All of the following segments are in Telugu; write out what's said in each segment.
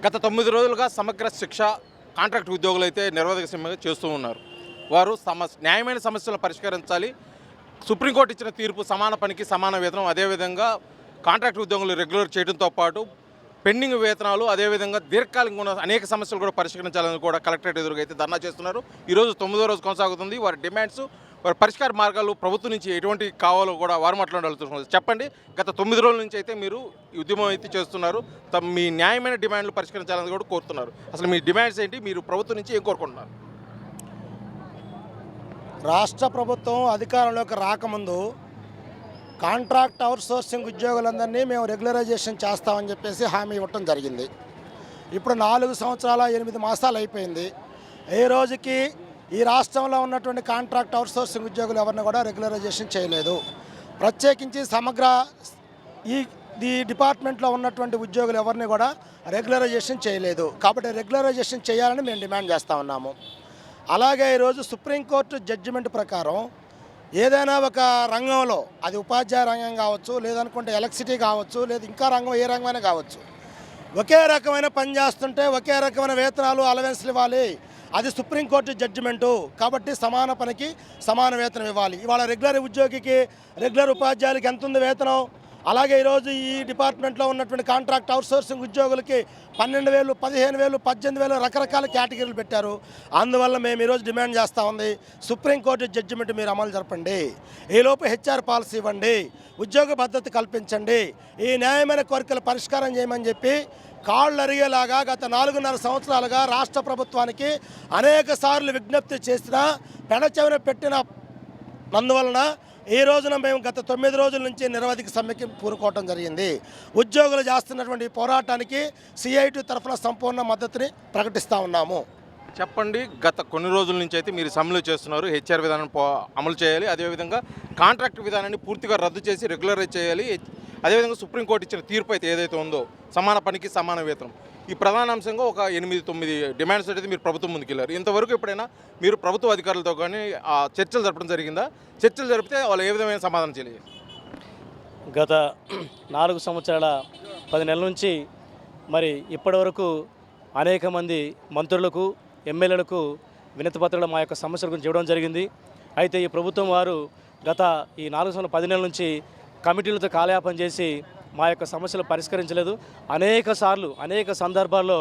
గత 9 రోజులుగా సమగ్ర శిక్ష కాంట్రాక్ట్ ఉద్యోగులు అయితే నిరవధిక సమ్మె చేస్తూ ఉన్నారు. వారు న్యాయమైన సమస్యలను పరిష్కరించాలి. సుప్రీంకోర్టు ఇచ్చిన తీర్పు సమాన పనికి సమాన వేతనం, అదేవిధంగా కాంట్రాక్ట్ ఉద్యోగులు రెగ్యులర్ చేయడంతో పాటు పెండింగ్ వేతనాలు, అదేవిధంగా దీర్ఘకాలికంగా ఉన్న అనేక సమస్యలు కూడా పరిష్కరించాలని కూడా కలెక్టరేట్ ఎదురుగా అయితే ధర్నా చేస్తున్నారు. ఈరోజు 9వ రోజు కొనసాగుతుంది. వారి డిమాండ్స్, వారి పరిష్కార మార్గాలు ప్రభుత్వం నుంచి ఎటువంటి కావాలో కూడా వారు మాట్లాడాల్సి. చెప్పండి, గత 9 రోజుల నుంచి అయితే మీరు ఉద్యమం అయితే చేస్తున్నారు. మీ న్యాయమైన డిమాండ్లు పరిష్కరించాలని కూడా కోరుతున్నారు. అసలు మీ డిమాండ్స్ ఏంటి? మీరు ప్రభుత్వం నుంచి ఏం కోరుకుంటున్నారు? రాష్ట్ర ప్రభుత్వం అధికారంలోకి రాకముందు కాంట్రాక్ట్ అవుట్సోర్సింగ్ ఉద్యోగులందరినీ మేము రెగ్యులరైజేషన్ చేస్తామని చెప్పేసి హామీ ఇవ్వటం జరిగింది. ఇప్పుడు 4 సంవత్సరాల 8 మాసాలు అయిపోయింది. ఏ రోజుకి ఈ రాష్ట్రంలో ఉన్నటువంటి కాంట్రాక్ట్ అవుట్సోర్సింగ్ ఉద్యోగులు ఎవరిని కూడా రెగ్యులరైజేషన్ చేయలేదు. ప్రత్యేకించి సమగ్ర ఈ డిపార్ట్మెంట్లో ఉన్నటువంటి ఉద్యోగులు ఎవరిని కూడా రెగ్యులరైజేషన్ చేయలేదు. కాబట్టి రెగ్యులరైజేషన్ చేయాలని మేము డిమాండ్ చేస్తూ ఉన్నాము. అలాగే ఈరోజు సుప్రీంకోర్టు జడ్జిమెంట్ ప్రకారం ఏదైనా ఒక రంగంలో, అది ఉపాధ్యాయ రంగం కావచ్చు, లేదనుకుంటే ఎలక్ట్రిసిటీ కావచ్చు, లేదా ఇంకా రంగం ఏ రంగమైనా కావచ్చు, ఒకే రకమైన పని చేస్తుంటే ఒకే రకమైన వేతనాలు, అలవెన్స్లు ఇవ్వాలి. అది సుప్రీంకోర్టు జడ్జిమెంటు. కాబట్టి సమాన పనికి సమాన వేతనం ఇవ్వాలి. ఇవాళ రెగ్యులర్ ఉద్యోగికి, రెగ్యులర్ ఉపాధ్యాయులకి ఎంత ఉంది వేతనం? అలాగే ఈరోజు ఈ డిపార్ట్మెంట్లో ఉన్నటువంటి కాంట్రాక్ట్ అవుట్సోర్సింగ్ ఉద్యోగులకి 12,000, 15,000, 18,000 రకరకాల కేటగిరీలు పెట్టారు. అందువల్ల మేము ఈరోజు డిమాండ్ చేస్తూ ఉంది, సుప్రీంకోర్టు జడ్జిమెంట్ మీరు అమలు జరపండి. ఈలోపు హెచ్ఆర్ పాలసీ ఇవ్వండి, ఉద్యోగ భద్రత కల్పించండి, ఈ న్యాయమైన కోరికల పరిష్కారం చేయమని చెప్పి కాళ్ళు అరిగేలాగా గత 4.5 సంవత్సరాలుగా రాష్ట్ర ప్రభుత్వానికి అనేక సార్లు విజ్ఞప్తి చేసిన పెడచెవిన పెట్టిన నందువలన ఈ రోజున మేము గత 9 రోజుల నుంచి నిరవధిక సమ్మెకి పూనుకోవటం జరిగింది. ఉద్యోగులు చేస్తున్నటువంటి పోరాటానికి సిఐటి తరఫున సంపూర్ణ మద్దతుని ప్రకటిస్తూ ఉన్నాము. చెప్పండి, గత కొన్ని రోజుల నుంచి అయితే మీరు సమ్మెలు చేస్తున్నారు. హెచ్ఆర్ విధానం అమలు చేయాలి, అదేవిధంగా కాంట్రాక్ట్ విధానాన్ని పూర్తిగా రద్దు చేసి రెగ్యులరైజ్ చేయాలి, అదేవిధంగా సుప్రీంకోర్టు ఇచ్చిన తీర్పు అయితే ఏదైతే ఉందో సమాన పనికి సమాన వేతనం, ఈ ప్రధాన అంశంగా ఒక 8-9 డిమాండ్స్ అయితే మీరు ప్రభుత్వం ముందుకెళ్ళారు. ఇంతవరకు ఎప్పుడైనా మీరు ప్రభుత్వ అధికారులతో కానీ చర్చలు జరపడం జరిగిందా? చర్చలు జరిపితే వాళ్ళు ఏ విధమైన సమాధానం చేయలేదు? గత 4 సంవత్సరాల 10 నెలల నుంచి మరి ఇప్పటి వరకు అనేక మంది మంత్రులకు, ఎమ్మెల్యేలకు వినతిపత్రాలు మా యొక్క సమస్యల గురించి ఇవ్వడం జరిగింది. అయితే ఈ ప్రభుత్వం వారు గత ఈ 4 సంవత్సరాల 10 నెలల నుంచి కమిటీలతో కాలయాపన చేసి మా యొక్క సమస్యలు పరిష్కరించలేదు. అనేక సందర్భాల్లో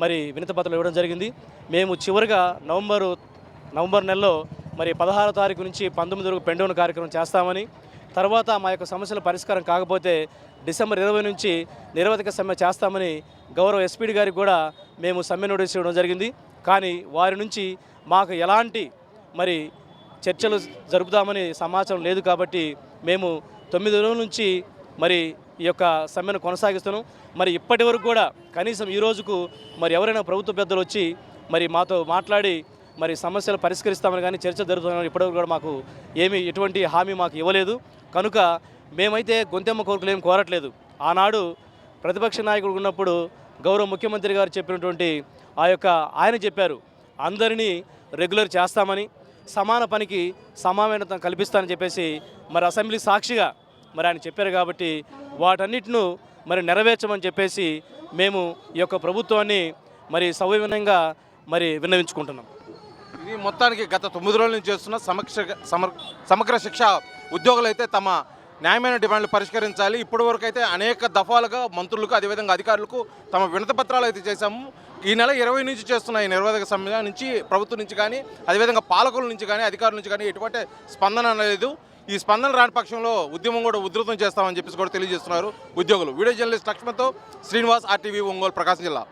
మరి వినతిపత్రాలు ఇవ్వడం జరిగింది. మేము చివరిగా నవంబర్ నెలలో మరి 16వ తారీఖు నుంచి 19 వరకు పెండౌన్ కార్యక్రమం చేస్తామని, తర్వాత మా యొక్క సమస్యల పరిష్కారం కాకపోతే డిసెంబర్ 20 నుంచి నిరవధిక సమ్మె చేస్తామని గౌరవ ఎస్పీడీ గారికి కూడా మేము సమ్మె నోటీస్ ఇవ్వడం జరిగింది. కానీ వారి నుంచి మాకు ఎలాంటి మరి చర్చలు జరుపుదామని సమాచారం లేదు. కాబట్టి మేము 9 రోజుల నుంచి మరి ఈ యొక్క సమ్మెను కొనసాగిస్తున్నాం. మరి ఇప్పటి వరకు కూడా కనీసం ఈ రోజుకు మరి ఎవరైనా ప్రభుత్వ పెద్దలు వచ్చి మరి మాతో మాట్లాడి మరి సమస్యలు పరిష్కరిస్తామని కానీ చర్చ జరుగుతున్నామని ఇప్పటివరకు కూడా మాకు ఎటువంటి హామీ మాకు ఇవ్వలేదు. కనుక మేమైతే గొంతెమ్మ కోరికలు ఏం కోరట్లేదు. ఆనాడు ప్రతిపక్ష నాయకుడు ఉన్నప్పుడు గౌరవ ముఖ్యమంత్రి గారు చెప్పినటువంటి ఆయన చెప్పారు, అందరినీ రెగ్యులర్ చేస్తామని, సమాన పనికి సమానత కల్పిస్తానని చెప్పేసి మరి అసెంబ్లీ సాక్షిగా మరి ఆయన చెప్పారు. కాబట్టి వాటన్నిటిను మరి నెరవేర్చమని చెప్పేసి మేము ఈ యొక్క ప్రభుత్వాన్ని మరి సవినయంగా మరి విన్నవించుకుంటున్నాం. ఇది మొత్తానికి గత 9 రోజుల నుంచి చేస్తున్న సమగ్ర శిక్ష ఉద్యోగులు అయితే తమ న్యాయమైన డిమాండ్లు పరిష్కరించాలి. ఇప్పటివరకు అయితే అనేక దఫాలుగా మంత్రులకు, అదేవిధంగా అధికారులకు తమ వినతిపత్రాలు అయితే చేశాము. ఈ నెల 20 నుంచి చేస్తున్న ఈ నిరవధిక సమ్మె నుంచి ప్రభుత్వం నుంచి కానీ, అదేవిధంగా పాలకుల నుంచి కానీ, అధికారుల నుంచి కానీ ఎటువంటి స్పందన లేదు. ఈ స్పందన రాని పక్షంలో ఉద్యమం కూడా ఉధృతం చేస్తామని చెప్పేసి కూడా తెలియజేస్తున్నారు ఉద్యోగులు. వీడియో జర్నలిస్ట్ లక్ష్మణ్తో శ్రీనివాస్, RTV ఒంగోలు, ప్రకాశం జిల్లా.